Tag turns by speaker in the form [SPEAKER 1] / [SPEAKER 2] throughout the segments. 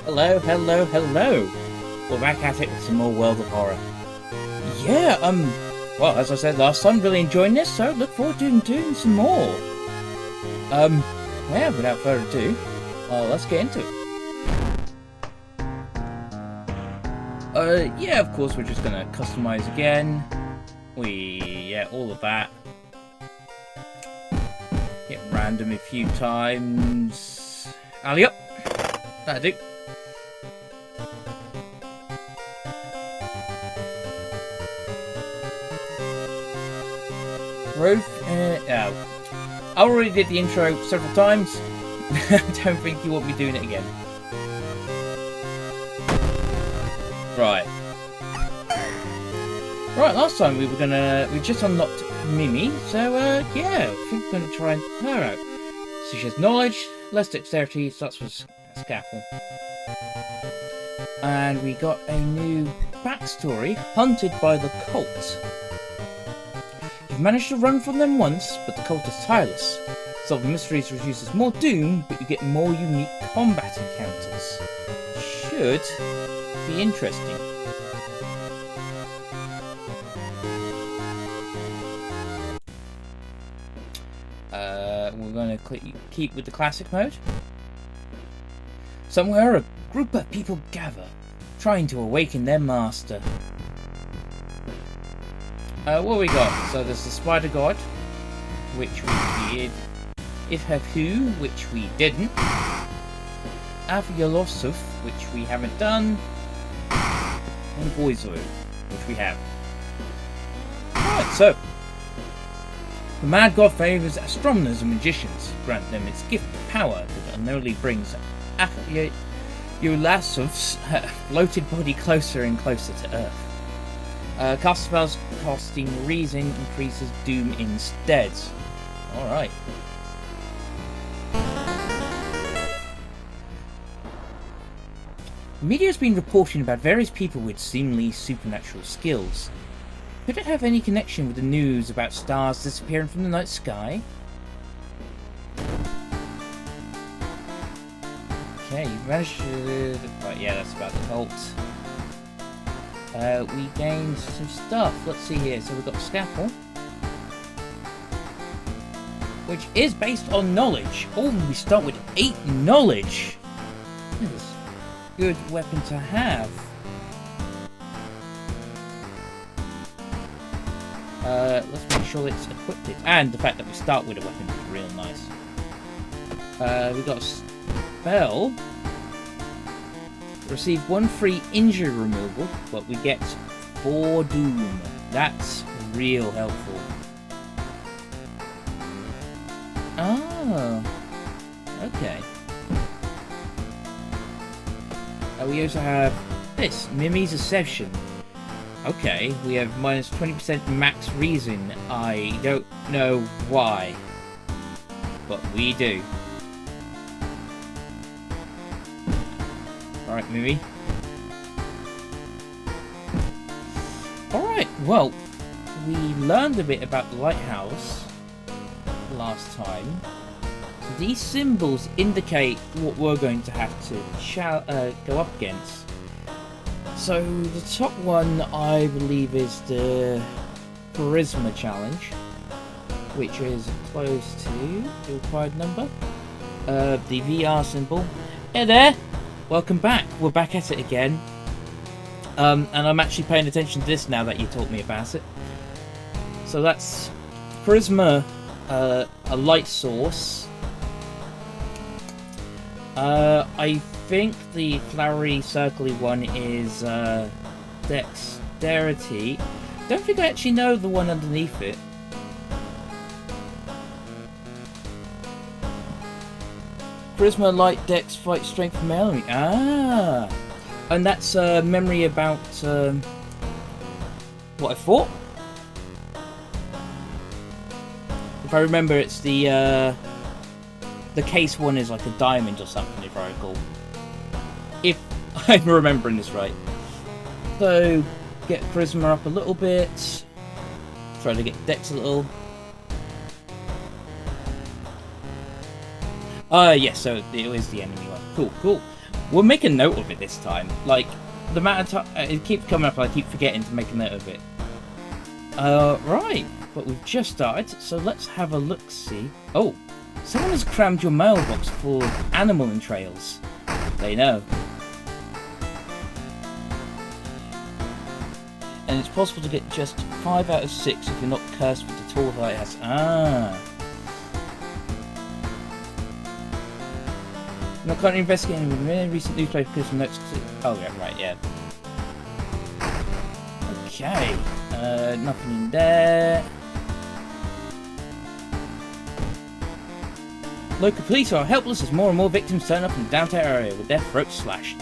[SPEAKER 1] Hello, hello, hello. We're back at it with some more World of Horror. Yeah, well, as I said last time, really enjoying this, so look forward to doing some more. Yeah, without further ado, let's get into it. Yeah, of course, we're just gonna customize again. Yeah, all of that. Hit random a few times. Alley up! That'll do. Growth, I already did the intro several times. I don't think you want me doing it again. Right. Right, last time we just unlocked Mimi, so yeah, I think we're gonna try her out. So she has knowledge, less dexterity, starts with a scalpel. And we got a new backstory, hunted by the cult. You've managed to run from them once, but the cult is tireless. Solving mysteries reduces more doom, but you get more unique combat encounters. Should be interesting. We're going to keep with the classic mode. Somewhere a group of people gather, trying to awaken their master. What we got? So there's the Spider God, which we did. Ifhafu, which we didn't. Avyalosuf, which we haven't done. And Boizoid, which we have. Right, so. The Mad God favours astronomers and magicians, grant them its gift of power that unknowingly brings Yulasuf's bloated body closer and closer to Earth. Cast spells costing reason increases doom instead. Alright. The media has been reporting about various people with seemingly supernatural skills. Could it have any connection with the news about stars disappearing from the night sky? Okay, you managed to... Right, yeah, that's about the cult. We gained some stuff. Let's see here. So we've got Scalpel, which is based on knowledge. Oh, we start with 8 knowledge. That's a good weapon to have. Let's make sure it's equipped. And the fact that we start with a weapon is real nice. We've got a spell. Receive 1 free injury removal, but we get 4 doom. That's real helpful. Oh. Okay. We also have this, Mimi's Ascension. Okay, we have minus 20% max reason. I don't know why, but we do. Alright, Mimi. Alright, well, we learned a bit about the lighthouse last time. So these symbols indicate what we're going to have to go up against. So the top one, I believe, is the Charisma Challenge, which is close to the required number. The VR symbol. Hey there! Welcome back. We're back at it again. And I'm actually paying attention to this now that you taught me about it. So that's Charisma, a light source. I think the flowery, circly one is Dexterity. Don't think I actually know the one underneath it. Charisma, Light, Dex, Fight, Strength, Memory. Ah! And that's memory about what I fought. If I remember, it's the case one is like a diamond or something, if I recall. If I'm remembering this right. So, get Charisma up a little bit. Try to get Dex a little. Yes, so it is the enemy one. Cool, cool. We'll make a note of it this time. Like, the amount of time... it keeps coming up and I keep forgetting to make a note of it. Right. But we've just started, so let's have a look-see. Oh, someone has crammed your mailbox full of animal entrails. They know. And it's possible to get just 5 out of 6 if you're not cursed with the tall lighthouse. Ah. I'm not currently investigating with many recent newspaper clips and notes. Oh, yeah, right, yeah. Okay. Nothing in there. Local police are helpless as more and more victims turn up in the downtown area with their throats slashed.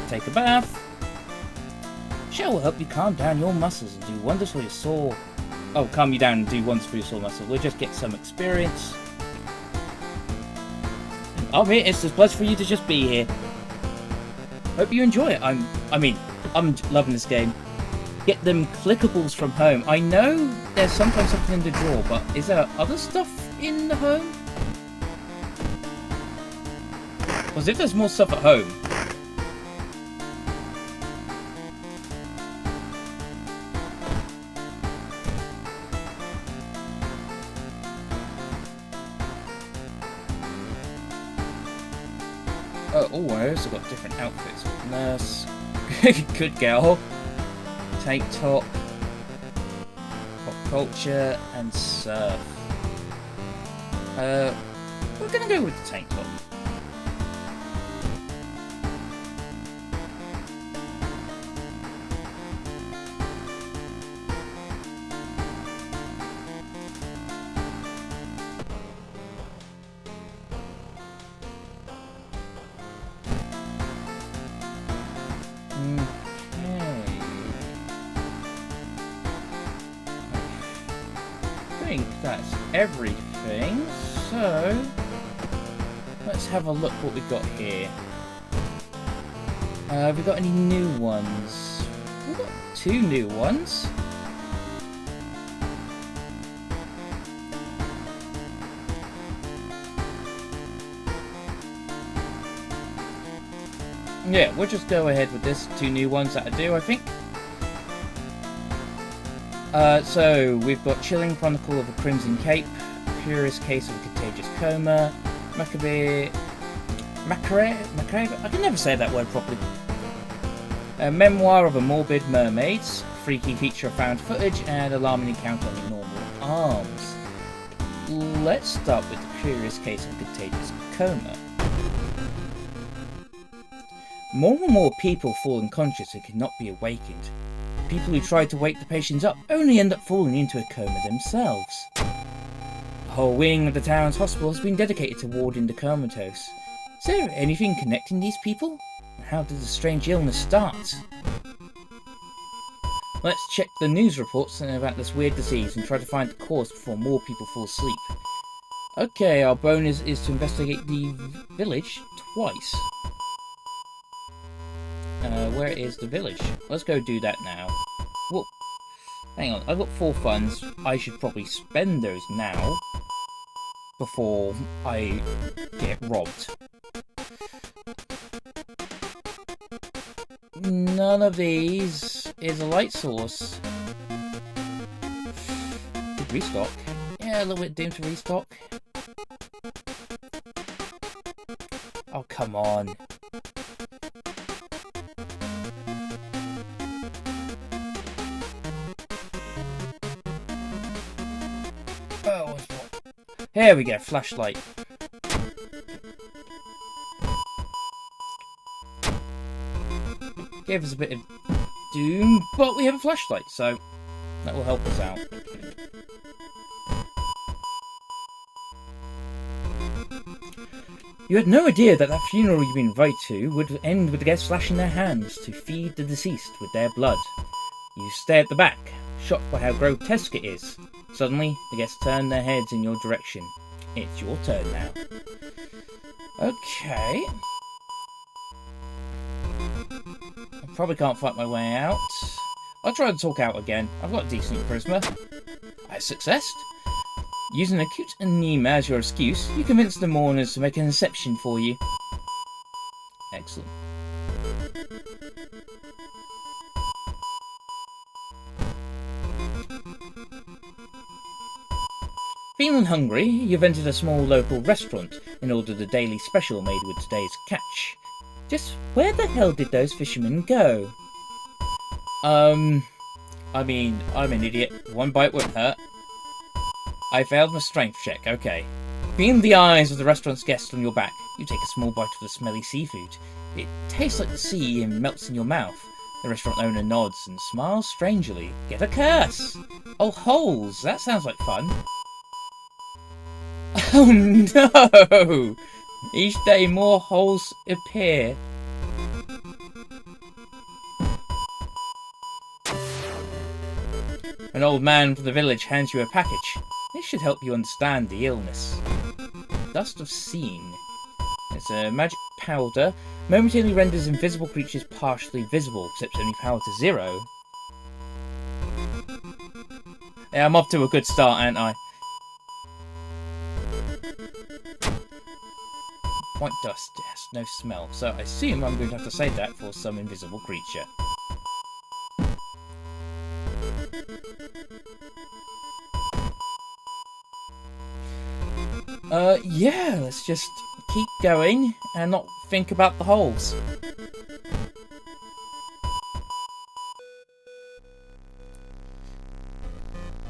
[SPEAKER 1] Take a bath. Shell will help you calm down your muscles and do wonders for your soul. Oh, calm you down and do wonders for your soul muscle. We'll just get some experience. Oh, man, it's a pleasure for you to just be here. Hope you enjoy it. I'm loving this game. Get them clickables from home. I know there's sometimes something in the drawer, but is there other stuff in the home? Because if there's more stuff at home... Oh, I also got different outfits. Nurse. Good girl. Tank top. Pop culture. And surf. We're gonna go with the tank top. I think that's everything, so let's have a look what we've got here. Have we got any new ones? We've got 2 new ones. Yeah, we'll just go ahead with this. 2 new ones that I do, I think. So we've got Chilling Chronicle of a Crimson Cape, Curious Case of a Contagious Coma, Macabre, I can never say that word properly. A Memoir of a Morbid Mermaid, Freaky Feature of Found Footage, and Alarming Encounter on the Normal Arms. Let's start with the Curious Case of a Contagious Coma. More and more people fall unconscious and cannot be awakened. People who try to wake the patients up only end up falling into a coma themselves. The whole wing of the town's hospital has been dedicated to warding the comatose. Is there anything connecting these people? How did the strange illness start? Let's check the news reports about this weird disease and try to find the cause before more people fall asleep. Okay, our bonus is to investigate the village twice. Where is the village? Let's go do that now. Whoa. Hang on, I've got 4 funds. I should probably spend those now before I get robbed. None of these is a light source. Could restock. Yeah, a little bit dim to restock. Oh, come on. Here we go, flashlight. Gave us a bit of doom, but we have a flashlight, so that will help us out. You had no idea that funeral you've been invited to would end with the guests flashing their hands to feed the deceased with their blood. You stay at the back, shocked by how grotesque it is. Suddenly, the guests turn their heads in your direction. It's your turn now. Okay. I probably can't fight my way out. I'll try to talk out again. I've got decent charisma. I successed. Using a cute anema as your excuse, you convince the mourners to make an exception for you. Excellent. Feeling hungry, you've entered a small local restaurant and ordered a daily special made with today's catch. Just where the hell did those fishermen go? I mean, I'm an idiot. One bite won't hurt. I failed my strength check, okay. Feeling the eyes of the restaurant's guests on your back, you take a small bite of the smelly seafood. It tastes like the sea and melts in your mouth. The restaurant owner nods and smiles strangely. Get a curse! Oh, holes! That sounds like fun. Oh no! Each day more holes appear. An old man from the village hands you a package. This should help you understand the illness. Dust of Seeing. It's a magic powder. Momentarily renders invisible creatures partially visible, except only power to 0. Yeah, I'm off to a good start, aren't I? White dust, yes, no smell. So I assume I'm going to have to say that for some invisible creature. Yeah, let's just keep going and not think about the holes.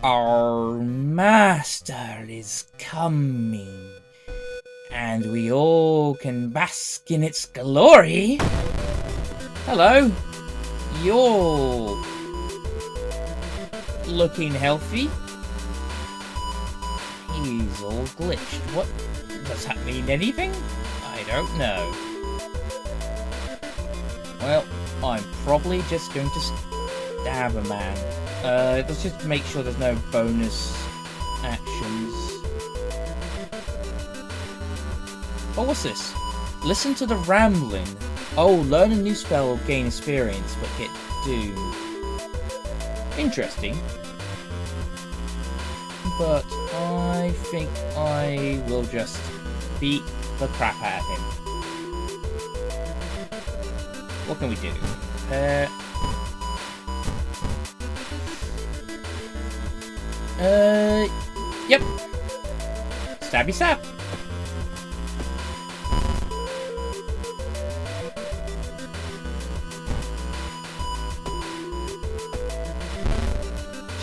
[SPEAKER 1] Our master is coming, and we all can bask in its glory. Hello. You're looking healthy. He's all glitched. What? Does that mean anything? I don't know. Well, I'm probably just going to stab a man. Let's just make sure there's no bonus actions. Oh, what's this? Listen to the rambling. Oh, learn a new spell or gain experience, but get doomed. Interesting. But I think I will just beat the crap out of him. What can we do? Yep. Stabby stab.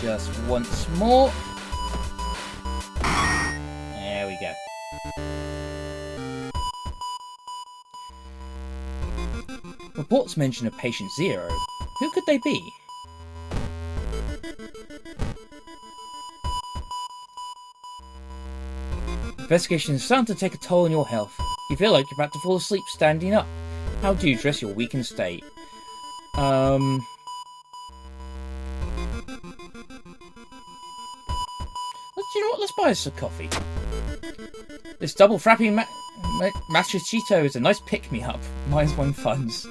[SPEAKER 1] Just once more. There we go. Reports mention a patient 0. Who could they be? Investigation is starting to take a toll on your health. You feel like you're about to fall asleep standing up. How do you address your weakened state? You know what? Let's buy us a coffee. This double frapping Machachito is a nice pick-me-up. -1 funds.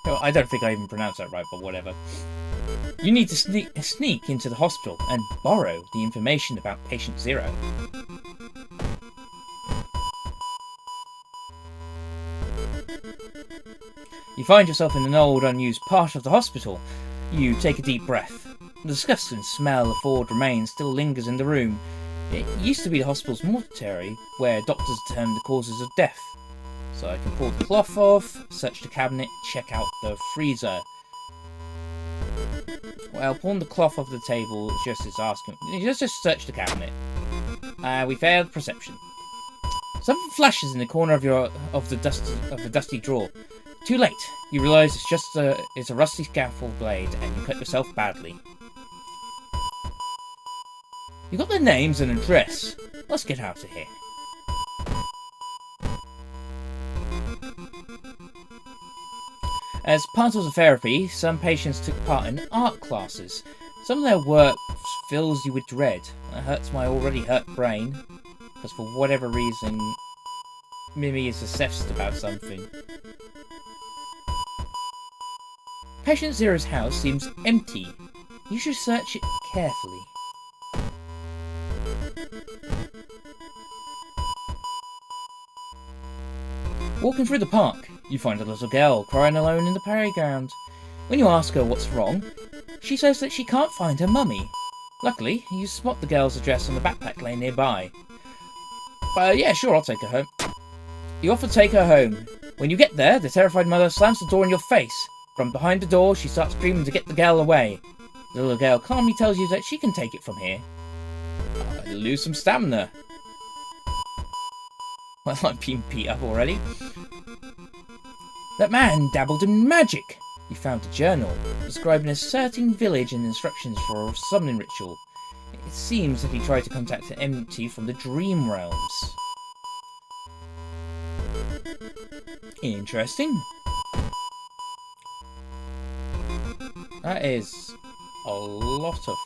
[SPEAKER 1] Oh, I don't think I even pronounced that right, but whatever. You need to sneak into the hospital and borrow the information about patient 0. You find yourself in an old, unused part of the hospital. You take a deep breath. The disgusting smell of thawed remains still lingers in the room. It used to be the hospital's mortuary, where doctors determine the causes of death. So I can pull the cloth off, search the cabinet, check out the freezer. Well, pulling the cloth off the table just is asking. Just search the cabinet. We failed perception. Something flashes in the corner of the dusty drawer. Too late. You realise it's a rusty scaffold blade, and you cut yourself badly. You got their names and address. Let's get out of here. As part of the therapy, some patients took part in art classes. Some of their work fills you with dread. It hurts my already hurt brain, because for whatever reason, Mimi is obsessed about something. Patient Zero's house seems empty. You should search it carefully. Walking through the park, you find a little girl crying alone in the playground. When you ask her what's wrong, she says that she can't find her mummy. Luckily, you spot the girl's address on the backpack laying nearby. Yeah, sure, I'll take her home. You offer to take her home. When you get there, the terrified mother slams the door in your face. From behind the door, she starts screaming to get the girl away. The little girl calmly tells you that she can take it from here. I lose some stamina. Well, I'm being beat up already. That man dabbled in magic. He found a journal describing a certain village and instructions for a summoning ritual. It seems that he tried to contact an entity from the dream realms. Interesting. That is a lot of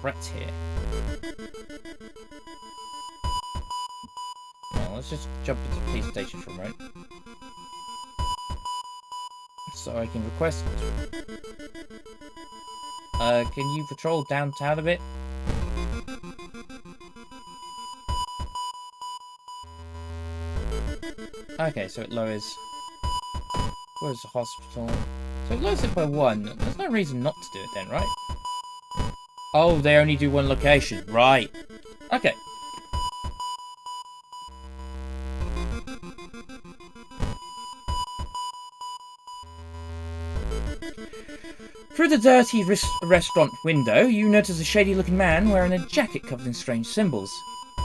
[SPEAKER 1] threats here. Well, let's just jump into the police station for a moment. So I can request... can you patrol downtown a bit? Okay, so it lowers... Where's the hospital? So it lowers it by 1. There's no reason not to do it then, right? Oh, they only do 1 location. Right. Okay. Through the dirty restaurant window, you notice a shady-looking man wearing a jacket covered in strange symbols.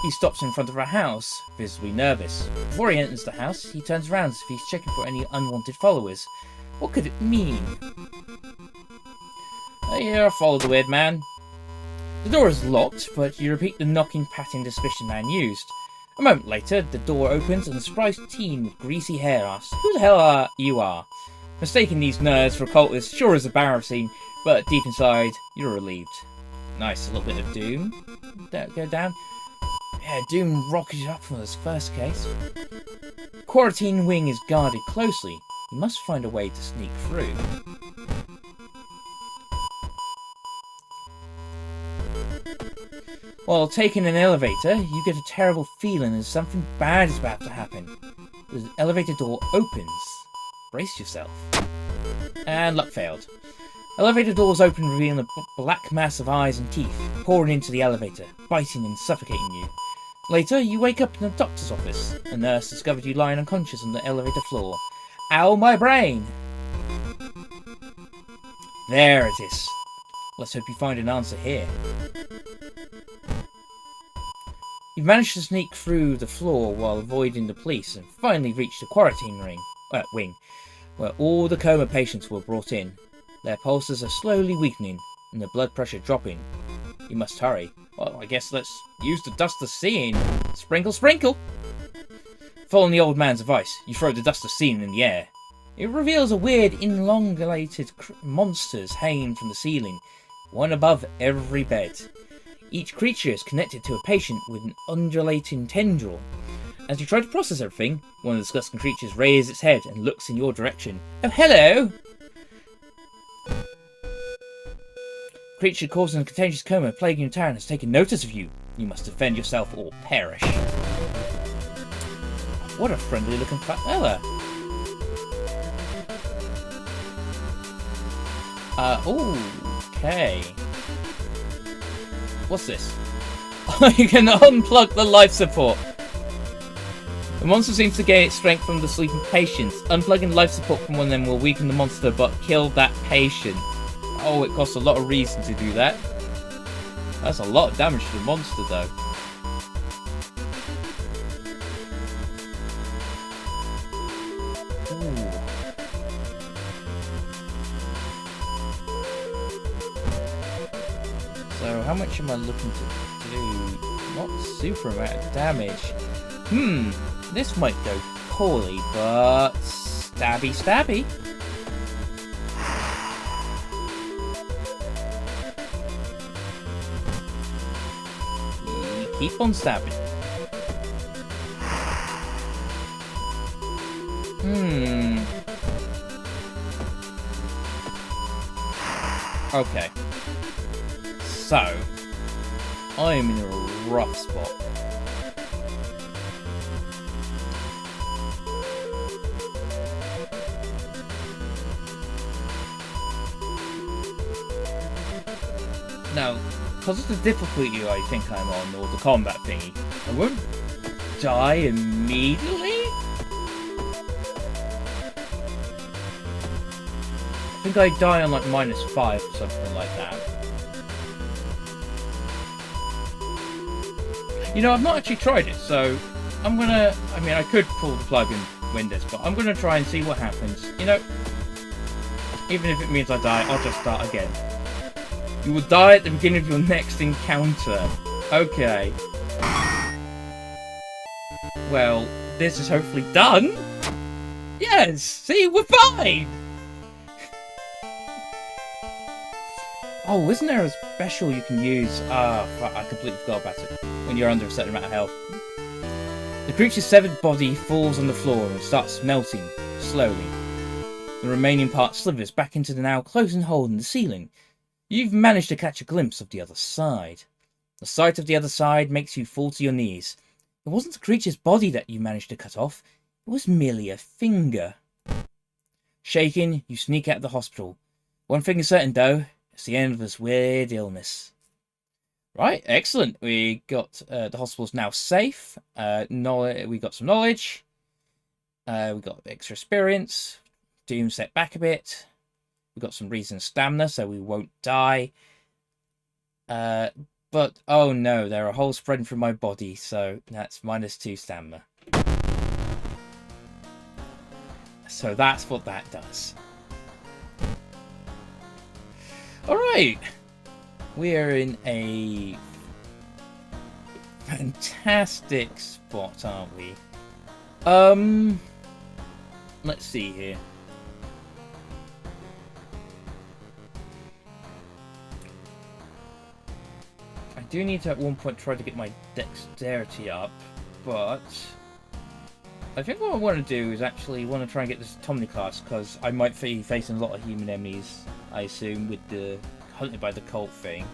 [SPEAKER 1] He stops in front of a house, visibly nervous. Before he enters the house, he turns around as if he's checking for any unwanted followers. What could it mean? Here, follow the weird man. The door is locked, but you repeat the knocking, patting suspicion man used. A moment later, the door opens and a surprised teen with greasy hair asks, "Who the hell are you?" Mistaking these nerds for occultists sure is embarrassing, but deep inside, you're relieved. Nice, a little bit of Doom. Go down. Yeah, Doom rocketed up from this first case. The quarantine wing is guarded closely. You must find a way to sneak through. While taking an elevator, you get a terrible feeling as something bad is about to happen. The elevator door opens. Brace yourself. And luck failed. Elevator doors open, revealing a black mass of eyes and teeth pouring into the elevator, biting and suffocating you. Later, you wake up in a doctor's office. A nurse discovered you lying unconscious on the elevator floor. Ow, my brain! There it is. Let's hope you find an answer here. You've managed to sneak through the floor while avoiding the police and finally reached the quarantine wing, where all the coma patients were brought in. Their pulses are slowly weakening and their blood pressure dropping. You must hurry. Well, I guess let's use the dust of seeing. Sprinkle, sprinkle! Following the old man's advice, you throw the dust of seeing in the air. It reveals a weird, elongated monsters hanging from the ceiling, one above every bed. Each creature is connected to a patient with an undulating tendril. As you try to process everything, one of the disgusting creatures raises its head and looks in your direction. Oh, hello! Creature causing a contagious coma plaguing your town has taken notice of you. You must defend yourself or perish. What a friendly looking fella. Okay. What's this? You can unplug the life support. The monster seems to gain its strength from the sleeping patients. Unplugging life support from one of them will weaken the monster but kill that patient. Oh, it costs a lot of reason to do that. That's a lot of damage to the monster though. Ooh. So how much am I looking to do? Not super amount of damage. This might go poorly, but stabby stabby. Keep on stabbing. Okay. So, I'm in a rough spot. Now, because of the difficulty I think I'm on, or the combat thingy, I won't die immediately? I think I die on like -5 or something like that. You know, I've not actually tried it, so I'm gonna... I mean, I could pull the plug and win this, but I'm gonna try and see what happens. You know, even if it means I die, I'll just start again. You will die at the beginning of your next encounter. Okay. Well, this is hopefully done. Yes, see, we're fine. Oh, isn't there a special you can use? Ah, fuck, I completely forgot about it. When you're under a certain amount of health. The creature's severed body falls on the floor and starts melting, slowly. The remaining part slithers back into the now closing hole in the ceiling. You've managed to catch a glimpse of the other side. The sight of the other side makes you fall to your knees. It wasn't the creature's body that you managed to cut off. It was merely a finger. Shaken, you sneak out of the hospital. One thing is certain, though. It's the end of this weird illness. Right, excellent. We got the hospital's now safe. We got some knowledge. We got extra experience. Doom set back a bit. We got some reason stamina, so we won't die. But oh no, there are holes spreading through my body, so that's -2 stamina. So that's what that does. Alright, we are in a fantastic spot, aren't we? Let's see here. I do need to at one point try to get my dexterity up, but I think what I want to do is actually want to try and get this autonomy class, because I might be facing a lot of human enemies, I assume, with the hunted by the cult thing.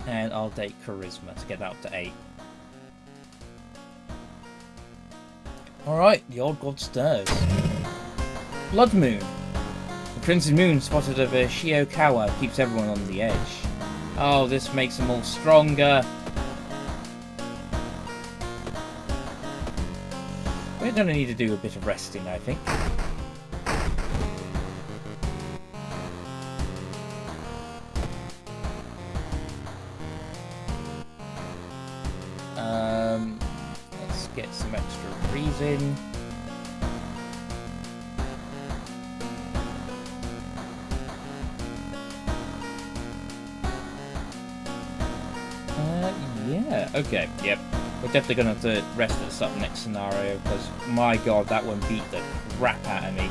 [SPEAKER 1] And I'll take charisma to get that up to 8. Alright, the old god stirs. Blood Moon. The Crimson Moon spotted over Shiokawa keeps everyone on the edge. Oh, this makes them all stronger. We're going to need to do a bit of resting, I think. Let's get some extra reason. Yeah, okay, yep. We're definitely going to have to rest at the start of the next scenario, because, my god, that one beat the crap out of me.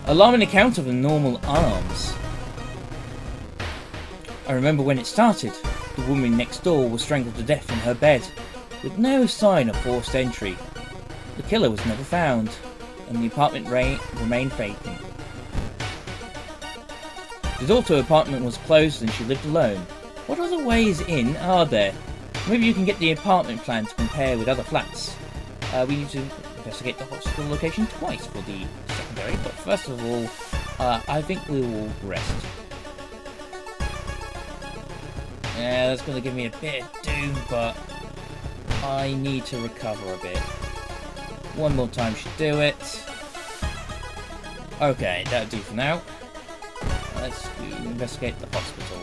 [SPEAKER 1] Alarming account of the normal arms. I remember when it started. The woman next door was strangled to death in her bed, with no sign of forced entry. The killer was never found, and the apartment remained vacant. The door to her apartment was closed and she lived alone. What other ways in are there? Maybe you can get the apartment plan to compare with other flats. We need to investigate the hospital location twice for the secondary, but first of all, I think we will rest. Yeah, that's going to give me a bit of doom, but I need to recover a bit. One more time should do it. Okay, that'll do for now. Let's investigate the hospital.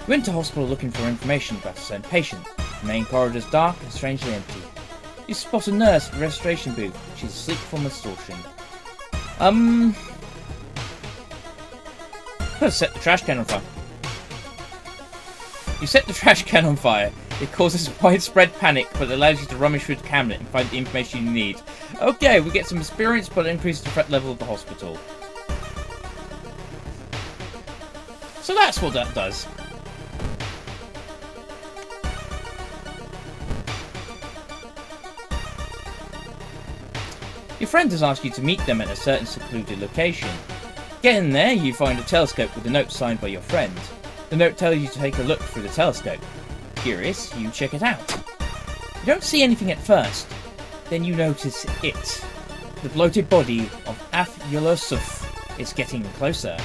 [SPEAKER 1] We went to hospital looking for information about a certain patient. The main corridor is dark and strangely empty. You spot a nurse at the registration booth. She's asleep from exhaustion. Let's set the trash can on fire. You set the trash can on fire. It causes widespread panic, but allows you to rummage through the cabinet and find the information you need. Okay, we get some experience, but it increases the threat level of the hospital. So that's what that does. Your friend has asked you to meet them at a certain secluded location. Getting there, you find a telescope with a note signed by your friend. The note tells you to take a look through the telescope. Curious, you check it out. You don't see anything at first. Then you notice it. The bloated body of Af Yulusuf. It's getting closer.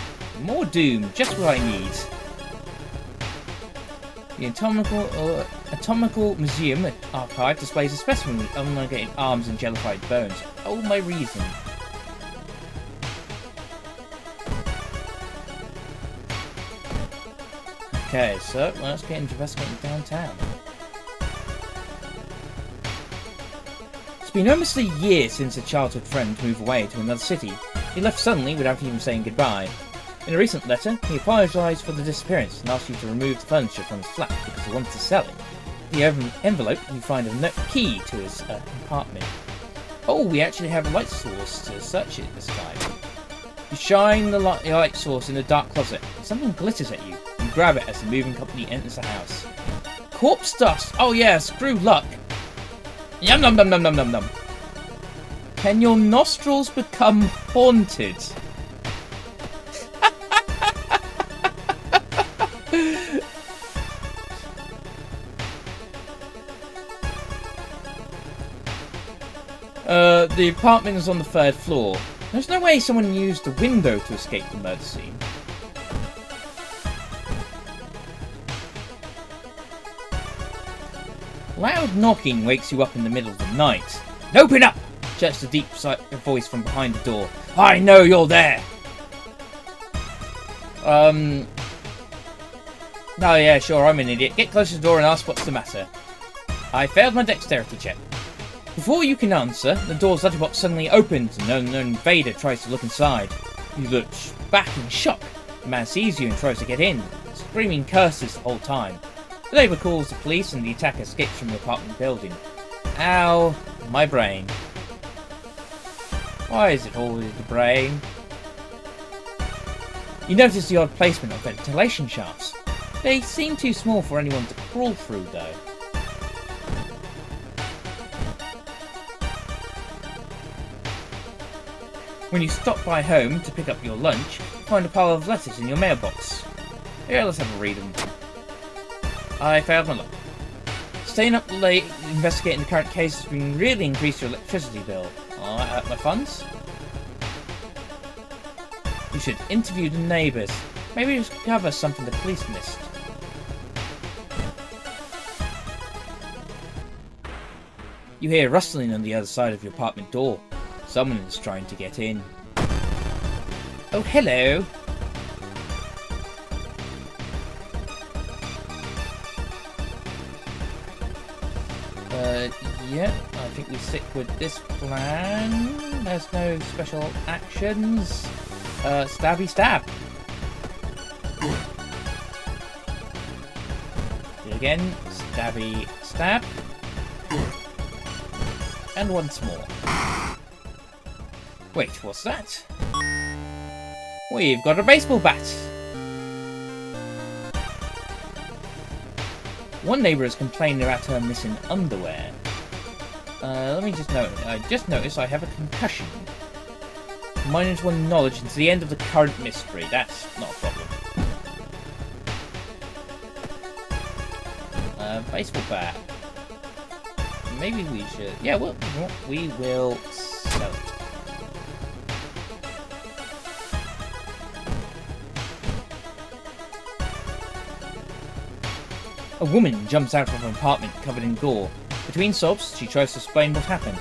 [SPEAKER 1] More doom, just what I need. The Atomical Museum Archive displays a specimen with elongated arms and jellified bones. Oh, my reason. Okay, so let's get into investigating downtown. It's been almost a year since a childhood friend moved away to another city. He left suddenly without even saying goodbye. In a recent letter, he apologised for the disappearance and asked you to remove the furniture from his flat because he wanted to sell it. In the envelope, you find a key to his apartment. Oh, we actually have a light source to search it this time. You shine the light source in a dark closet, and something glitters at you. You grab it as the moving company enters the house. Corpse dust! Oh yeah, screw luck! Yum num num num num num num! Can your nostrils become haunted? The apartment is on the 3rd floor. There's no way someone used the window to escape the murder scene. Loud knocking wakes you up in the middle of the night. Open up! Shouts a deep voice from behind the door. I know you're there! Oh yeah, sure, I'm an idiot. Get close to the door and ask what's the matter. I failed my dexterity check. Before you can answer, the door's letterbox suddenly opens and an unknown invader tries to look inside. You look back in shock. The man sees you and tries to get in, screaming curses the whole time. The neighbour calls the police and the attacker escapes from the apartment building. Ow, my brain. Why is it always the brain? You notice the odd placement of ventilation shafts. They seem too small for anyone to crawl through though. When you stop by home to pick up your lunch, you find a pile of letters in your mailbox. Here, let's have a read of them. I failed my luck. Staying up late investigating the current case has been really increased your electricity bill. My funds? You should interview the neighbours. Maybe discover something the police missed. You hear rustling on the other side of your apartment door. Someone is trying to get in. Oh, hello. Yeah, I think we stick with this plan. There's no special actions. Stabby stab. Do it again. Stabby stab. And once more. Wait, what's that? We've got a baseball bat! One neighbour is complaining about her missing underwear. Let me just note. I just noticed I have a concussion. Minus 1 knowledge into the end of the current mystery. That's not a problem. Baseball bat. Maybe we should... Yeah, we will sell it. A woman jumps out of her apartment covered in gore. Between sobs, she tries to explain what happened.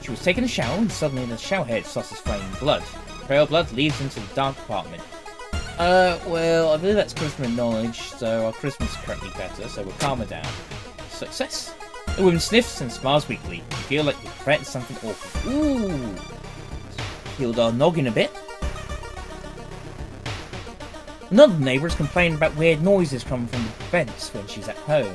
[SPEAKER 1] She was taking a shower and suddenly the showerhead starts spraying blood. Pale blood leads into the dark apartment. Well, I believe that's charisma knowledge, so our charisma's currently better, so we'll calm her down. Success! The woman sniffs and smiles weakly. You feel like you've prevented something awful. Ooh! Healed our noggin a bit. Another neighbour is complaining about weird noises coming from the vents when she's at home.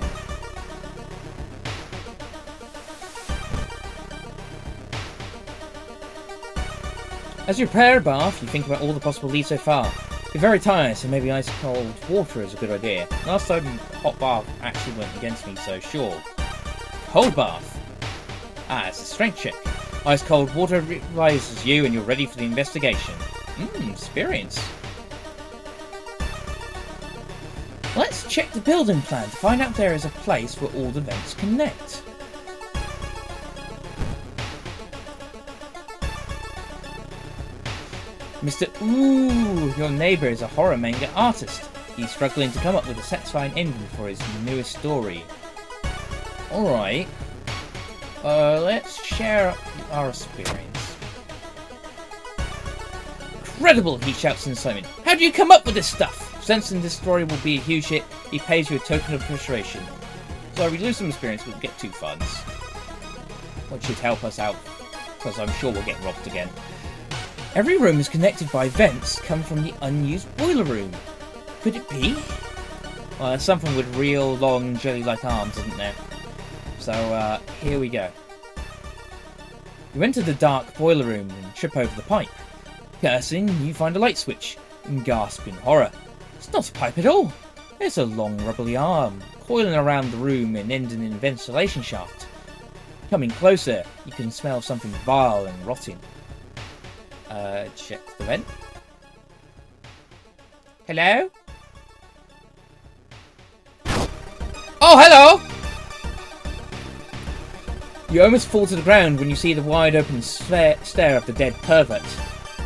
[SPEAKER 1] As you prepare a bath, you think about all the possible leads so far. You're very tired, so maybe ice cold water is a good idea. Last time, hot bath actually went against me, so sure. Cold bath. Ah, it's a strength check. Ice cold water rises you and you're ready for the investigation. Experience. Let's check the building plan to find out if there is a place where all the vents connect. Mr. Ooh, your neighbour is a horror manga artist. He's struggling to come up with a satisfying ending for his newest story. Alright. Let's share our experience. Incredible, he shouts in excitement. How do you come up with this stuff? Sensing this story will be a huge hit, he pays you a token of appreciation. So we lose some experience, we'll get 2 funds. Which should help us out, because I'm sure we'll get robbed again. Every room is connected by vents come from the unused boiler room. Could it be? Well, there's something with real long jelly-like arms, isn't there? So, here we go. You enter the dark boiler room and trip over the pipe. Cursing, you find a light switch and gasp in horror. It's not a pipe at all. It's a long rubbery arm, coiling around the room and ending in a ventilation shaft. Coming closer, you can smell something vile and rotting. Check the vent. Hello? Oh, hello! You almost fall to the ground when you see the wide open stare of the dead pervert.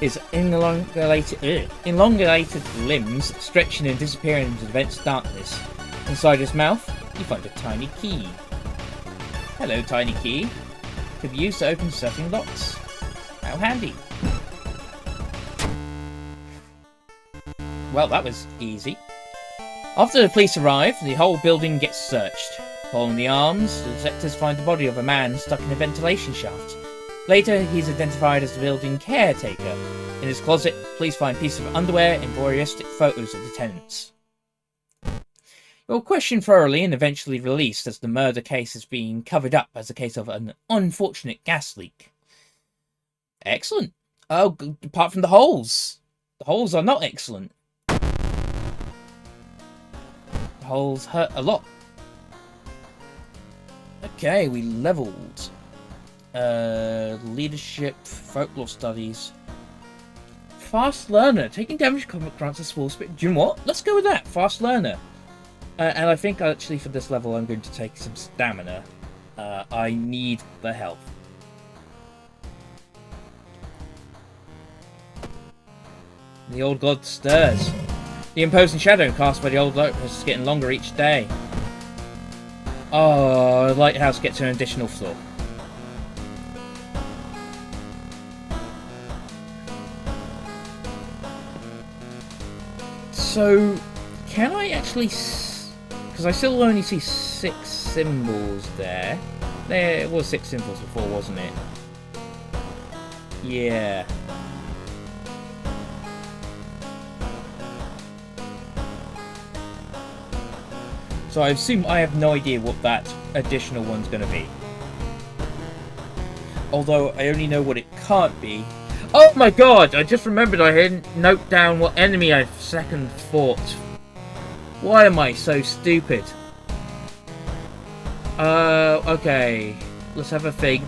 [SPEAKER 1] His elongated limbs stretching and disappearing into the vent's darkness. Inside his mouth, you find a tiny key. Hello, tiny key. Could be used to open certain locks. How handy. Well, that was easy. After the police arrive, the whole building gets searched. Following the arms, the detectives find the body of a man stuck in a ventilation shaft. Later, he's identified as the building caretaker. In his closet, police find pieces of underwear and voyeuristic photos of the tenants. You're questioned thoroughly and eventually released as the murder case is being covered up as a case of an unfortunate gas leak. Excellent. Oh, apart from the holes. The holes are not excellent. The holes hurt a lot. Okay, we leveled. Leadership, folklore studies. Fast learner. Taking damage grants a small speed. Do you know what? Let's go with that. Fast learner. And I think actually for this level I'm going to take some stamina. I need the health. The old god stirs. The imposing shadow cast by the old lighthouse is getting longer each day. Oh, the lighthouse gets an additional floor. So, can I actually... Because I still only see 6 symbols there. There was 6 symbols before, wasn't it? Yeah. So I assume I have no idea what that additional one's going to be. Although I only know what it can't be. Oh my god! I just remembered I didn't note down what enemy I second fought. Why am I so stupid? Okay. Let's have a think.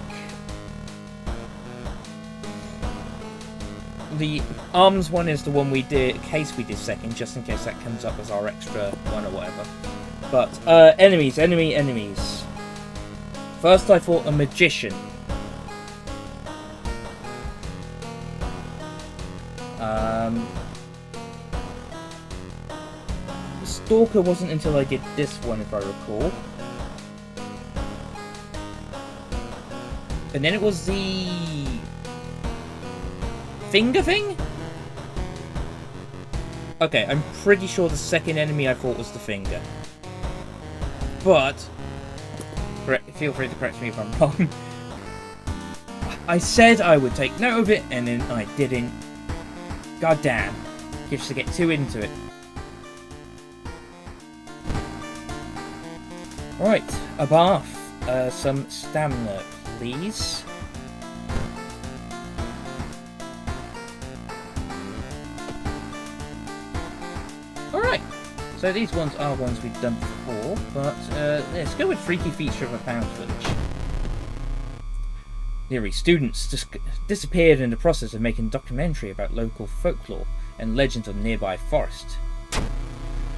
[SPEAKER 1] The arms one is the one we did, case we did second, just in case that comes up as our extra one or whatever. But, enemies. First I fought a magician. The stalker wasn't until I did this one, if I recall. And then it was the... finger thing? Okay, I'm pretty sure the second enemy I fought was the finger. But, feel free to correct me if I'm wrong. I said I would take note of it, and then I didn't. God damn. Just to get too into it. Right, a bath. Some stamina, please. Alright. So these ones are ones we've done before, but let's go with Freaky Feature of a Found Footage. Nearly students disappeared in the process of making a documentary about local folklore and legends of the nearby forest.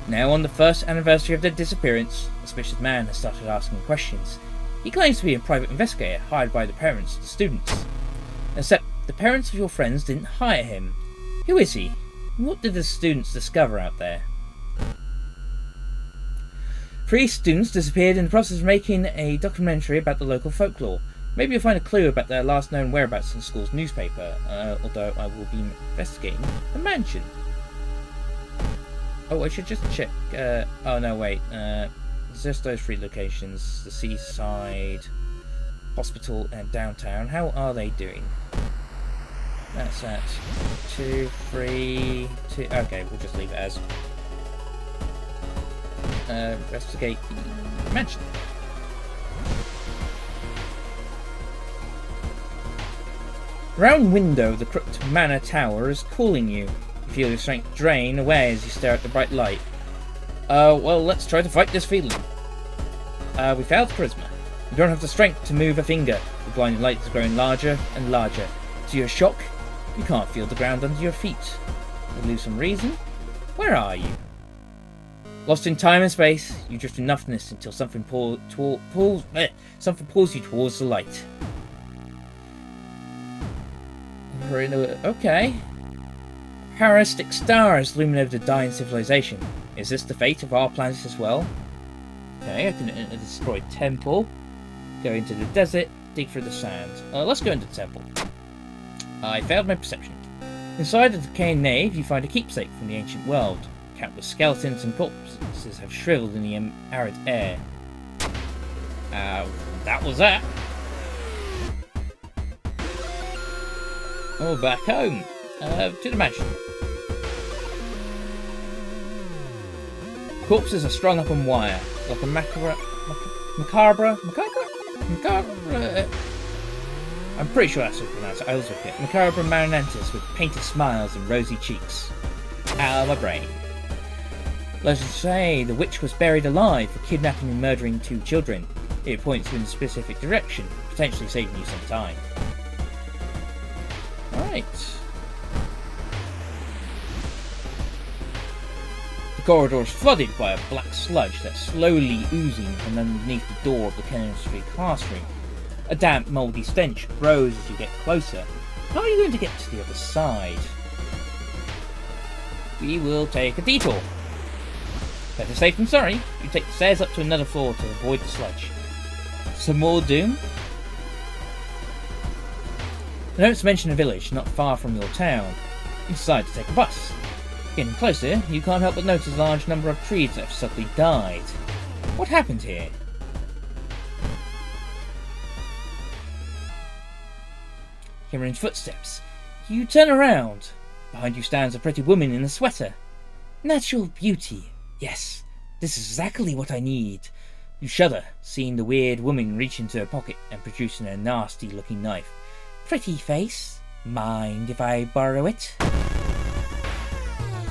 [SPEAKER 1] Now on the first anniversary of their disappearance, a suspicious man has started asking questions. He claims to be a private investigator hired by the parents of the students. Except the parents of your friends didn't hire him. Who is he? What did the students discover out there? 3 students disappeared in the process of making a documentary about the local folklore. Maybe you'll find a clue about their last known whereabouts in the school's newspaper, although I will be investigating the mansion. Oh, I should just check. Oh no, wait. Just those 3 locations: the seaside, hospital, and downtown. How are they doing? That's at 2, 3, 2. Okay, we'll just leave it as. Investigate the mansion. The round window of the Crooked Manor Tower is calling you. You feel your strength drain away as you stare at the bright light. Well, let's try to fight this feeling. We failed charisma. You don't have the strength to move a finger. The blinding light is growing larger and larger. To your shock, you can't feel the ground under your feet. You lose some reason. Where are you? Lost in time and space, you drift in nothingness until something pulls you towards the light. Okay. Parasitic stars looming over the dying civilization. Is this the fate of our planet as well? Okay, I can enter the destroyed temple. Go into the desert, dig through the sand. Let's go into the temple. I failed my perception. Inside the decaying nave, you find a keepsake from the ancient world. Countless skeletons and corpses have shriveled in the arid air. That was that. Oh, back home. To the mansion. Corpses are strung up on wire, like a macabre. I'm pretty sure that's what it's pronounced. I always forget. Macabre marionettes with painted smiles and rosy cheeks. Out of my brain. Legends say the witch was buried alive for kidnapping and murdering 2 children. It points you in a specific direction, potentially saving you some time. Alright. The corridor is flooded by a black sludge that's slowly oozing from underneath the door of the chemistry classroom. A damp, mouldy stench grows as you get closer. How are you going to get to the other side? We will take a detour. Better safe than sorry. You take the stairs up to another floor to avoid the sludge. Some more doom? The notes mention a village not far from your town. You decide to take a bus. Getting closer, you can't help but notice a large number of trees that have suddenly died. What happened here? Hearing footsteps, you turn around. Behind you stands a pretty woman in a sweater. Natural beauty. Yes, this is exactly what I need. You shudder, seeing the weird woman reach into her pocket and producing a nasty-looking knife. Pretty face. Mind if I borrow it?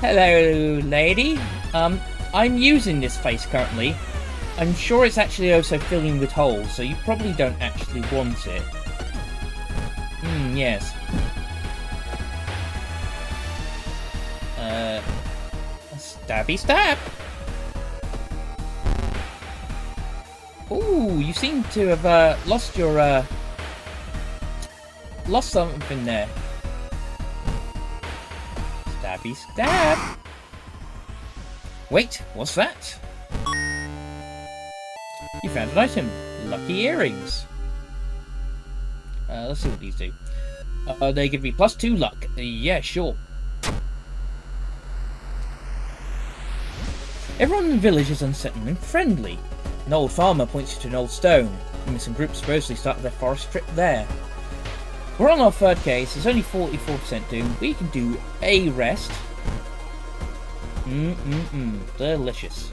[SPEAKER 1] Hello, lady. I'm using this face currently. I'm sure it's actually also filling with holes, so you probably don't actually want it. Yes. Stabby stab! Ooh, you seem to have lost your lost something there. Stabby stab! Wait, what's that? You found an item. Lucky earrings. Let's see what these do. They give me +2 luck. Yeah, sure. Everyone in the village is unsettling and friendly. An old farmer points you to an old stone. The missing group supposedly started their forest trip there. We're on our 3rd case. It's only 44% doom. We can do a rest. Delicious.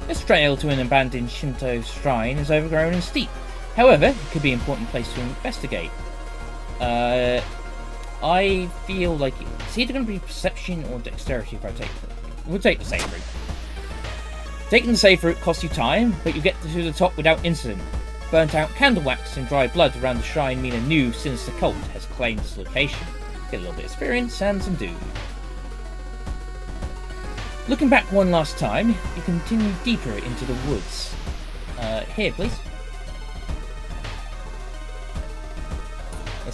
[SPEAKER 1] This trail to an abandoned Shinto shrine is overgrown and steep. However, it could be an important place to investigate. I feel like it's either going to be perception or dexterity if I take it. We'll take the safe route. Taking the safe route costs you time, but you get to the top without incident. Burnt out candle wax and dry blood around the shrine mean a new sinister cult has claimed this location. Get a little bit of experience and some doom. Looking back one last time, you continue deeper into the woods. Here, please.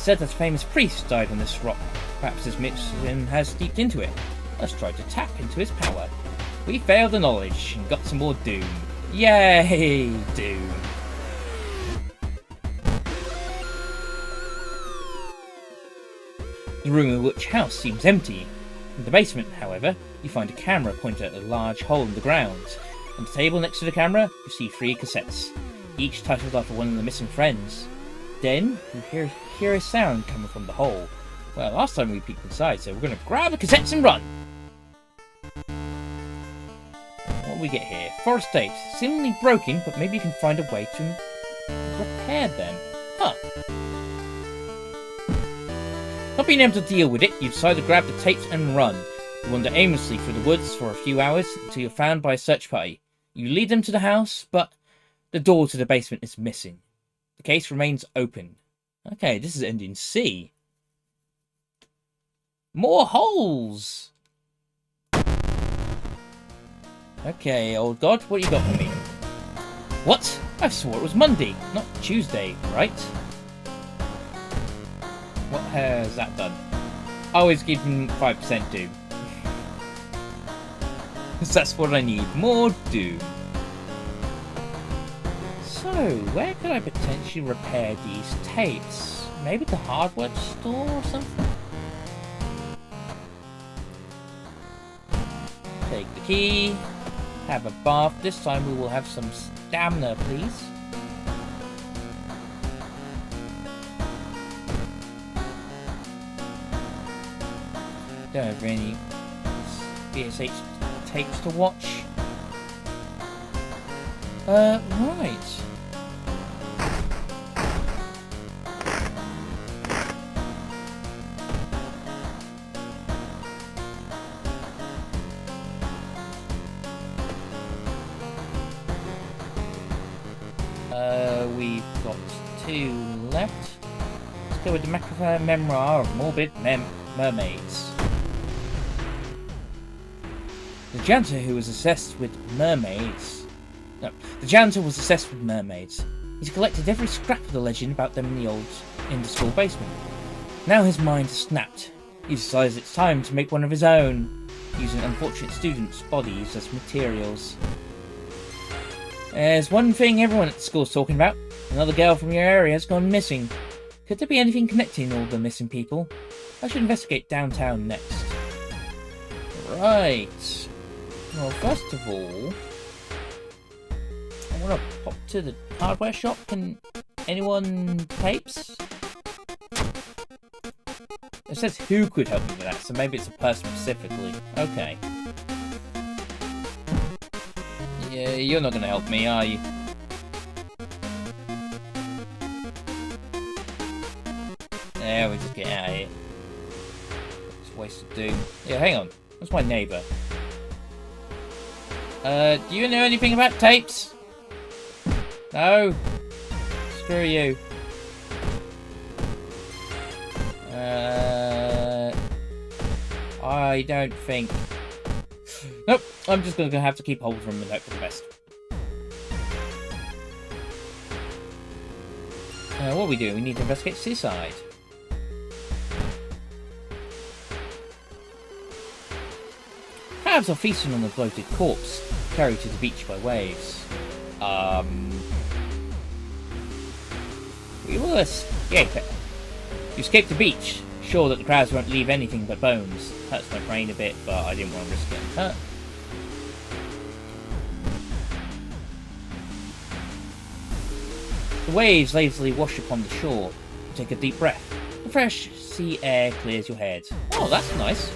[SPEAKER 1] said that a famous priest died on this rock. Perhaps this mission has seeped into it. Let's try to tap into his power. We failed the knowledge and got some more doom. Yay, doom. The room in Witch House seems empty. In the basement, however, you find a camera pointed at a large hole in the ground. On the table next to the camera, you see 3 cassettes, each titled after one of the missing friends. Then, you hear a sound coming from the hole. Well, last time we peeked inside, so we're going to grab the cassettes and run! What do we get here? Forest State. Seemingly broken, but maybe you can find a way to repair them. Huh. Not being able to deal with it, you decide to grab the tapes and run. You wander aimlessly through the woods for a few hours until you're found by a search party. You lead them to the house, but the door to the basement is missing. The case remains open. Okay, this is ending C. More holes! Okay, old god, what you got for me? What? I swore it was Monday, not Tuesday, right? What has that done? Always give him 5% doom. That's what I need, more doom. So, where could I potentially repair these tapes? Maybe the hardware store or something? Take the key. Have a bath. This time we will have some stamina, please. Don't have any BSH tapes to watch. Right. We've got 2 left. Let's go with the Macrophone Memoir of Morbid Mermaids. The janitor was obsessed with mermaids. He's collected every scrap of the legend about them in the school basement. Now his mind has snapped. He decides it's time to make one of his own, using unfortunate students' bodies as materials. There's one thing everyone at the school's talking about. Another girl from your area has gone missing. Could there be anything connecting all the missing people? I should investigate downtown next. Right. Well, first of all, I want to pop to the hardware shop. Can anyone tapes? It says who could help me with that, so maybe it's a person specifically. Okay. Yeah, you're not going to help me, are you? There, we just get out of here. It's a waste of doom. Yeah, hang on. That's my neighbour. Do you know anything about tapes? No? Screw you. I don't think... Nope, I'm just going to have to keep hold of him and hope for the best. What we do? We need to investigate seaside. Crabs are feasting on the bloated corpse, carried to the beach by waves. We will escape it. You escape the beach, sure that the crabs won't leave anything but bones. Hurts my brain a bit, but I didn't want to risk getting hurt. The waves lazily wash upon the shore. You take a deep breath. The fresh sea air clears your head. Oh, that's nice.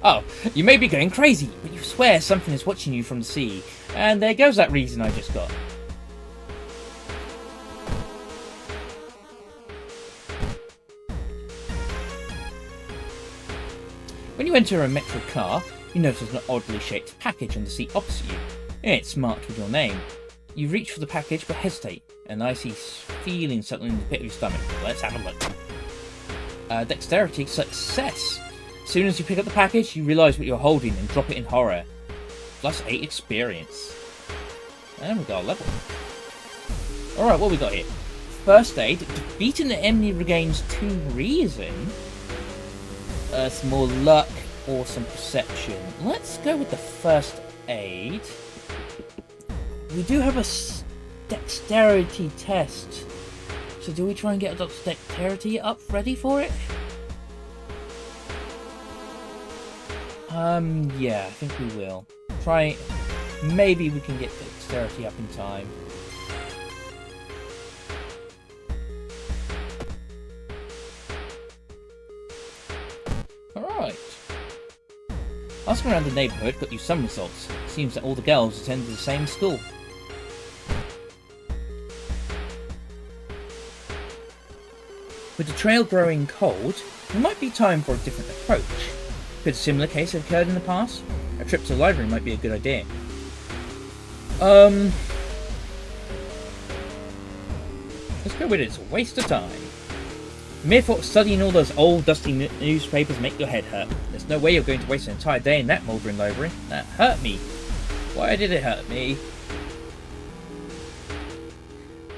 [SPEAKER 1] Oh, you may be going crazy, but you swear something is watching you from the sea. And there goes that reason I just got. When you enter a metro car, you notice an oddly shaped package on the seat opposite you. It's marked with your name. You reach for the package but hesitate. An icy feeling settling in the pit of your stomach. Let's have a look. Dexterity success. As soon as you pick up the package, you realise what you're holding and drop it in horror. Plus 8 experience. And we got a level. Alright, what we got here? First aid. Defeating the enemy regains 2 reason. Some more luck or some perception. Let's go with the first aid. We do have a dexterity test. So do we try and get a dexterity up ready for it? Yeah, I think we will. Try. Maybe we can get dexterity up in time. Alright. Asking around the neighbourhood got you some results. Seems that all the girls attended the same school. With the trail growing cold, it might be time for a different approach. Could a similar case have occurred in the past? A trip to the library might be a good idea. Let's go with it. It's a waste of time. The mere thought of studying all those old, dusty newspapers make your head hurt. There's no way you're going to waste an entire day in that mouldering library. That hurt me. Why did it hurt me?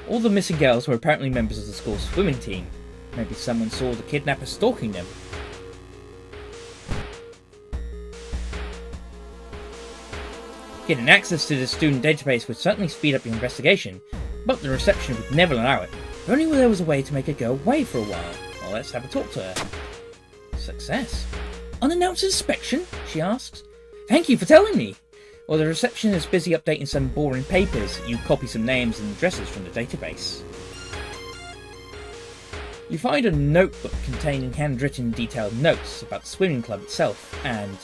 [SPEAKER 1] All the missing girls were apparently members of the school's swimming team. Maybe someone saw the kidnapper stalking them. Getting access to the student database would certainly speed up your investigation, but the reception would never allow it. If only there was a way to make her go away for a while. Well, let's have a talk to her. Success. Unannounced inspection? She asks. Thank you for telling me. While the receptionist is busy updating some boring papers, you copy some names and addresses from the database. You find a notebook containing handwritten detailed notes about the swimming club itself and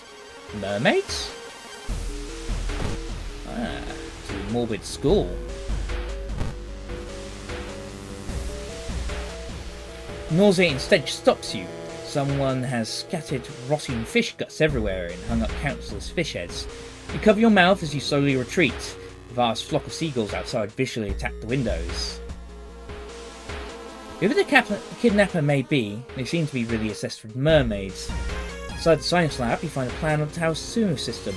[SPEAKER 1] mermaids? Ah, it's a morbid school. Nauseating stench stops you. Someone has scattered rotting fish guts everywhere and hung up countless fish heads. You cover your mouth as you slowly retreat. A vast flock of seagulls outside visually attack the windows. Whoever the kidnapper may be, they seem to be really obsessed with mermaids. Inside the science lab, you find a plan of the tower's sewer system.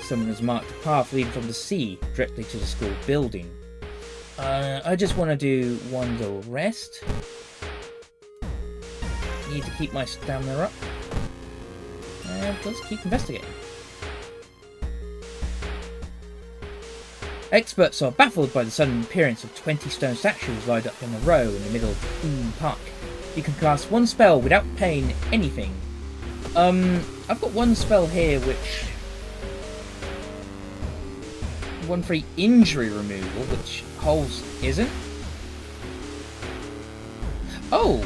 [SPEAKER 1] Someone has marked a path leading from the sea directly to the school building. I just want to do one little rest. Need to keep my stamina up. And let's keep investigating. Experts are baffled by the sudden appearance of 20 stone statues lined up in a row in the middle of the Boom Park. You can cast one spell without paying anything. I've got one spell here which... one free injury removal, which Holes isn't. Oh!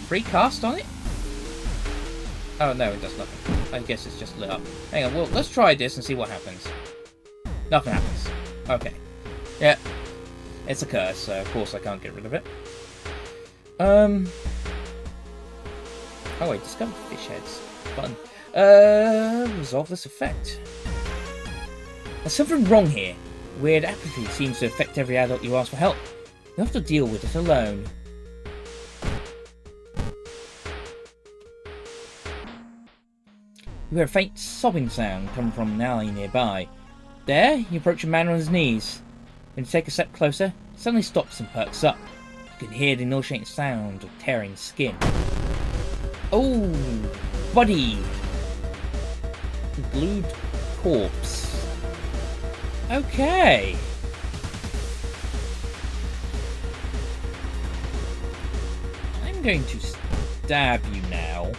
[SPEAKER 1] Free cast on it? Oh no, it does nothing. I guess it's just lit up. Hang on, well, let's try this and see what happens. Nothing happens. Okay. Yeah. It's a curse, so of course I can't get rid of it. Oh wait, discover fish heads. Fun. Resolve this effect. There's something wrong here. Weird apathy seems to affect every adult you ask for help. You have to deal with it alone. You hear a faint sobbing sound coming from an alley nearby. There, you approach a man on his knees. When you take a step closer, he suddenly stops and perks up. You can hear the nauseating sound of tearing skin. Oh, buddy! Glued corpse. Okay. I'm going to stab you now.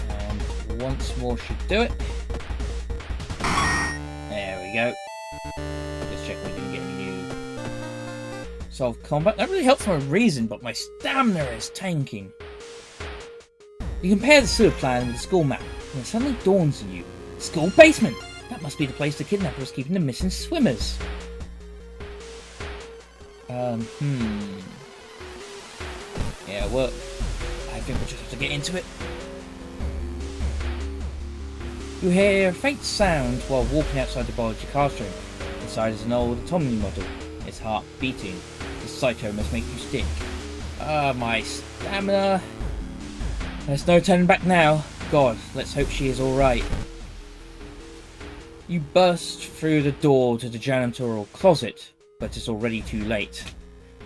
[SPEAKER 1] And once more should do it. There we go. Just check we didn't get any new solve combat. That really helps my reason, but my stamina is tanking. You compare the sewer plan with the school map, and it suddenly dawns on you. School basement! That must be the place the kidnapper is keeping the missing swimmers. Yeah, well, I think we'll just have to get into it. You hear a faint sound while walking outside the biology classroom. Inside is an old Tommy model, its heart beating. The psycho must make you stick. My stamina. There's no turning back now. God, let's hope she is alright. You burst through the door to the janitorial closet, but it's already too late.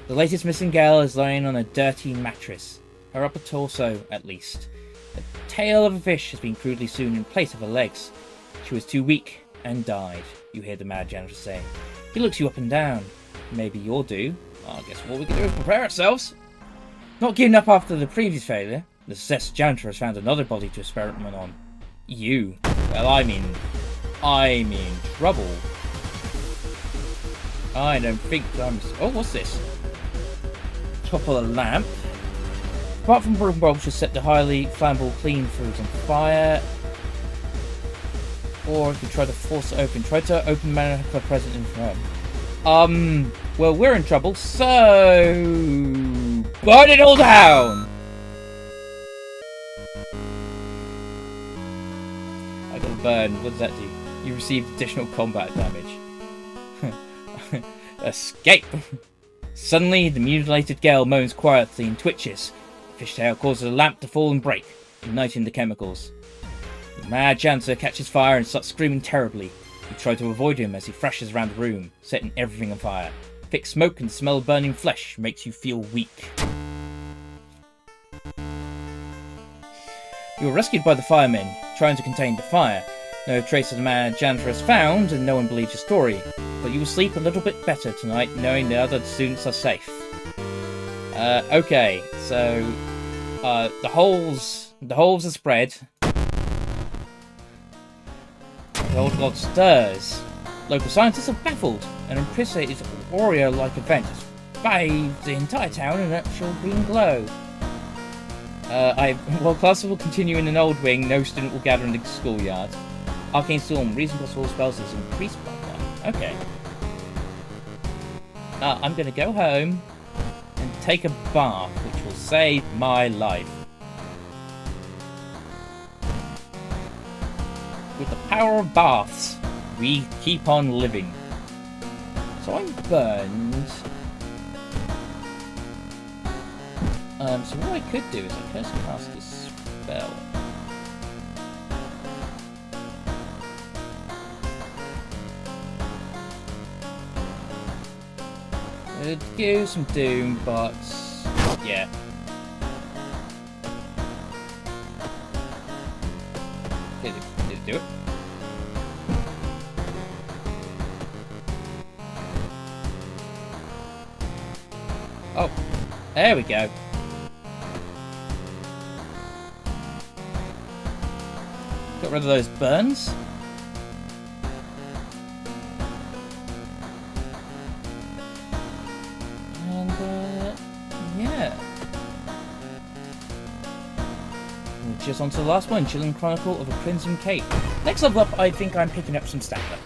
[SPEAKER 1] The latest missing girl is lying on a dirty mattress. Her upper torso, at least. The tail of a fish has been crudely sewn in place of her legs. She was too weak and died, you hear the mad janitor say. He looks you up and down. Maybe you'll do. I guess what we can do is prepare ourselves. Not giving up after the previous failure, the obsessed janitor has found another body to experiment on. You. Well, I'm in trouble. I don't think I'm... Oh, what's this? Top of a lamp. Apart from broken bulbs, just set the highly flammable clean foods on fire. Or if you try to force it open. Try to open the manhole present in front. Well, we're in trouble, so... burn it all down! I got burned. What does that do? You receive additional combat damage. Escape! Suddenly, the mutilated girl moans quietly and twitches. The fishtail causes a lamp to fall and break, igniting the chemicals. The mad janitor catches fire and starts screaming terribly. You try to avoid him as he thrashes around the room, setting everything on fire. Thick smoke and the smell of burning flesh makes you feel weak. You are rescued by the firemen, trying to contain the fire. No trace of the mad janitor is found, and no one believes your story. But you will sleep a little bit better tonight, knowing the other students are safe. Okay, so the holes are spread. The old god stirs. Local scientists are baffled. An impressive Oreo-like event has bathed the entire town in an actual green glow. While classes will continue in an old wing, no student will gather in the schoolyard. Arcane Storm, reasonable soul spells is increased by 1. Okay. I'm gonna go home and take a bath, which will save my life. With the power of baths, we keep on living. So I'm burned. So what I could do is I could cast this spell. It'd give some doom, but yeah. Did it do it? Oh, there we go. Got rid of those burns. And, yeah. We're just on to the last one, Chilling Chronicle of a Crimson Cape. Next level up, I think I'm picking up some stamina.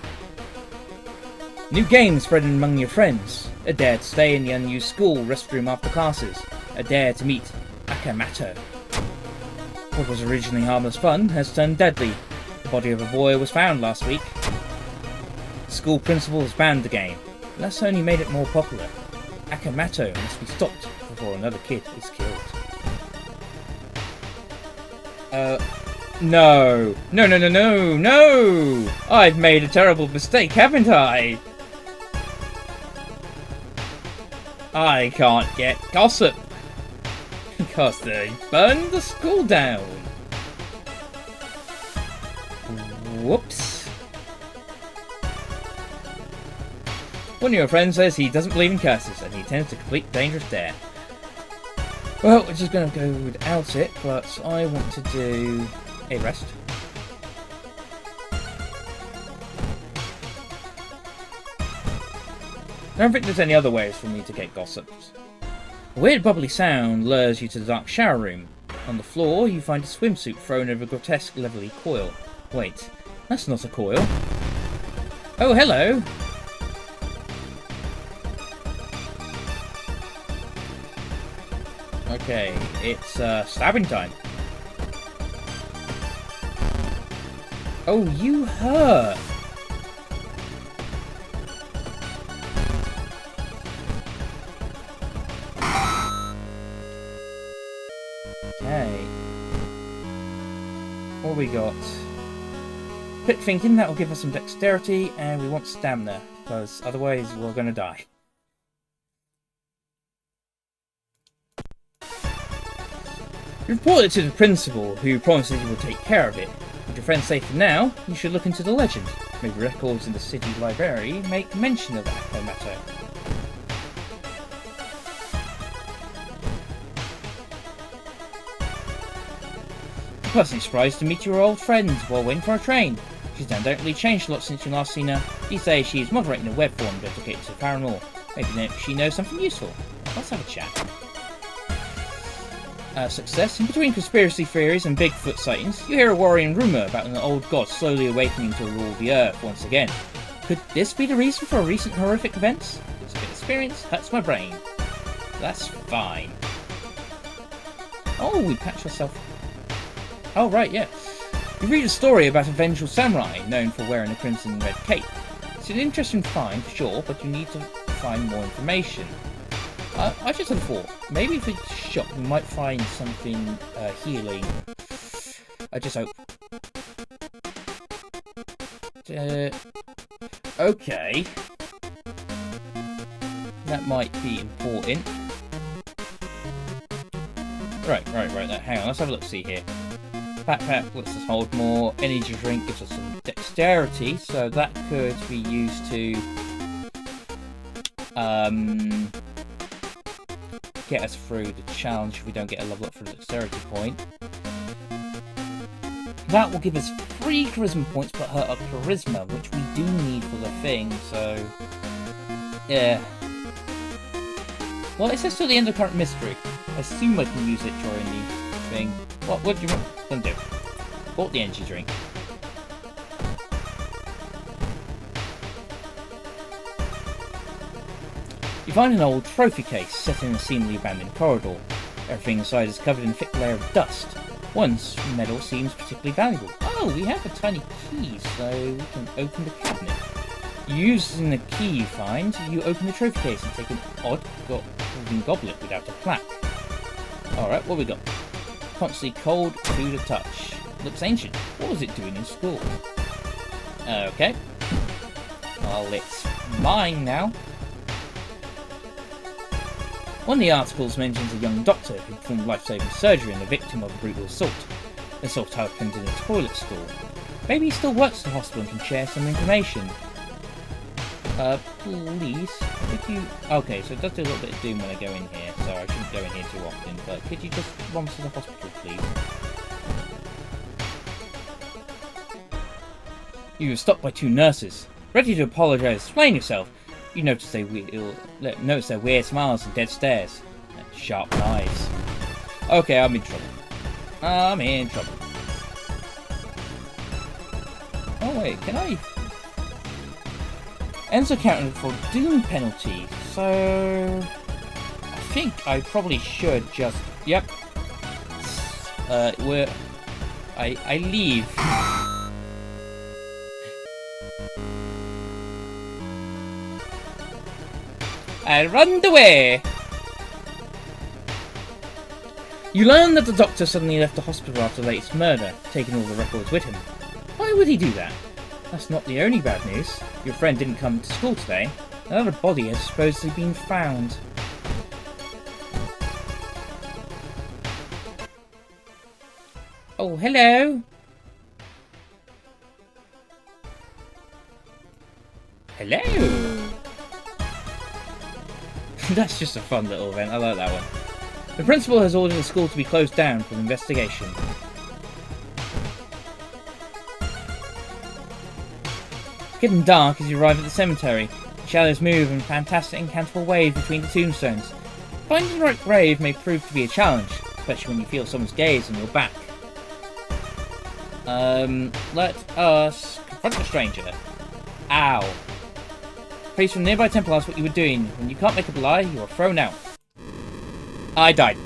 [SPEAKER 1] New games spreading among your friends. A dare to stay in the unused school restroom after classes. A dare to meet Akamato. What was originally harmless fun has turned deadly. The body of a boy was found last week. The school principal has banned the game. That's only made it more popular. Akamato must be stopped before another kid is killed. No! No, no, no, no, no! I've made a terrible mistake, haven't I? I can't get gossip. Because they burned the school down. Whoops. One of your friends says he doesn't believe in curses and he intends to complete dangerous dare. Well, we're just going to go without it, but I want to do a rest. I don't think there's any other ways for me to get gossips. A weird bubbly sound lures you to the dark shower room. On the floor, you find a swimsuit thrown over a grotesque leathery coil. Wait, that's not a coil. Oh, hello! Okay, it's stabbing time. Oh, you hurt! What we got? Quick thinking, that will give us some dexterity, and we want stamina, because otherwise we're going to die. You report it to the principal, who promises he will take care of it. With your friend safe for now, you should look into the legend. Maybe records in the city library make mention of that matter. Pleasantly surprised to meet your old friend while waiting for a train. She's undoubtedly changed a lot since you last seen her. These days she's moderating a web forum dedicated to paranormal. Maybe she knows something useful. Let's have a chat. Success. In between conspiracy theories and Bigfoot sightings, you hear a worrying rumour about an old god slowly awakening to rule the earth once again. Could this be the reason for recent horrific events? This bit of experience hurts my brain. That's fine. Oh, we patched ourselves. Oh, right, yeah. You read a story about a vengeful samurai known for wearing a crimson red cape. It's an interesting find, for sure, but you need to find more information. I just had a thought. Maybe if we shop, we might find something healing. I just hope. Okay. That might be important. Right. Hang on, let's have a look, see here. Backpack lets us hold more. Energy drink gives us some dexterity, so that could be used to get us through the challenge if we don't get a level up for the dexterity point. That will give us 3 charisma points, but hurt our charisma, which we do need for the thing, so yeah. Well, it says till the end of current mystery. I assume I can use it during the thing. What do you want to do? Bought the energy drink. You find an old trophy case set in a seemingly abandoned corridor. Everything inside is covered in a thick layer of dust. Once, metal seems particularly valuable. Oh, we have a tiny key, so we can open the cabinet. Using the key you find, you open the trophy case and take an odd golden goblet without a plaque. Alright, what we got? Constantly cold to the touch. Looks ancient. What was it doing in school? Okay. Well, it's mine now. One of the articles mentions a young doctor who performed life-saving surgery on the victim of a brutal assault. The assault happened in a toilet stall. Maybe he still works at the hospital and can share some information. Please, could you... Okay, so it does do a little bit of doom when I go in here, so I shouldn't go in here too often, but could you just run to the hospital, please? You were stopped by 2 nurses. Ready to apologise, explain yourself. You notice their weird smiles and dead stares. And sharp eyes. Okay, I'm in trouble. Oh wait, can I... Ends accounted for doom penalty, so... I think I probably should just... Yep. I leave. I run away! You learn that the doctor suddenly left the hospital after the latest murder, taking all the records with him. Why would he do that? That's not the only bad news. Your friend didn't come to school today. Another body has supposedly been found. Oh, hello! Hello! That's just a fun little event, I like that one. The principal has ordered the school to be closed down for an investigation. It's getting dark as you arrive at the cemetery. The shadows move in fantastic incantable waves between the tombstones. Finding the right grave may prove to be a challenge, especially when you feel someone's gaze on your back. Let us confront the stranger. Ow. Priest from the nearby temple asked what you were doing. When you can't make up a lie, you are thrown out. I died.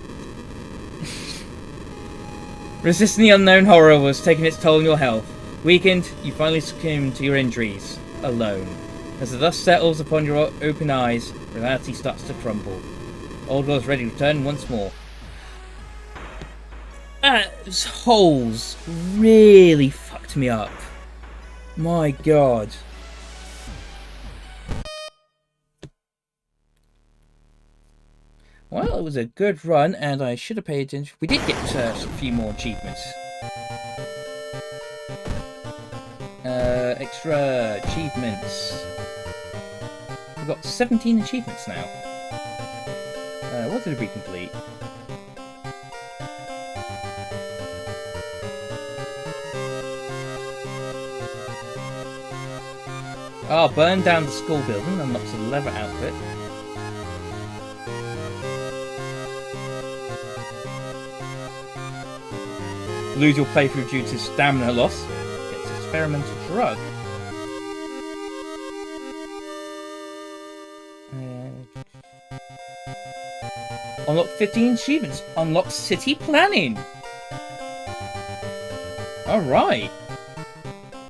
[SPEAKER 1] Resisting the unknown horror was taking its toll on your health. Weakened, you finally succumb to your injuries. Alone. As the dust settles upon your open eyes, reality starts to crumble. Old was ready to return once more. Those holes really fucked me up. My god. Well, it was a good run, and I should have paid attention. We did get a few more achievements. Extra achievements. We've got 17 achievements now. What did we complete? Oh, burn down the school building, unlocks a leather outfit. Lose your playthrough due to stamina loss. Gets experimental drug. Unlock 15 achievements. Unlock city planning. Alright.